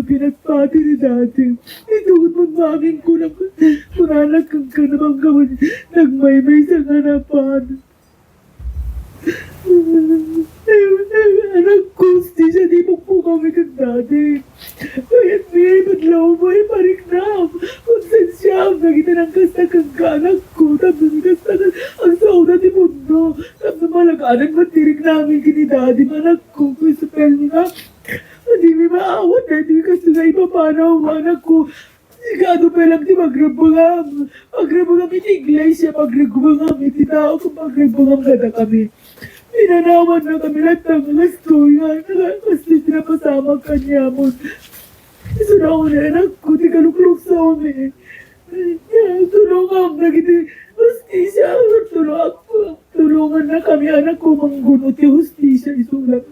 pinagpati ni dati. Ituot mo maming ko na kunanak kang kanabang gawin. Nagmaymay sa hanapan. Anak ko, siya di mo po kami kang dati. Kaya't may madlaw mo ay pariknam. Kung saan siya, nagita ng kastakang anak ko. Tapos kastakan ang sauna di mundo. Tapos malaganan matirik namin kini dati. Anak ko, kung sa pel nga. Hindi may maawat na. Hindi kasi nga ipapanaw anak ko. Sigado pa lang di magrabungam. Magrabungam iti iglesia. Magrabungam iti tao. Kung magrabungam gada kami. Pinanawan na kami lahat ng gastoy nga. Kasi sinapasama kanya mo. Sunod na anak ko, di kaluklok sa amin. Tulungan, nagiti, hustisya, tulungan na kami, anak ko, manggunot yung hustisya, isulat.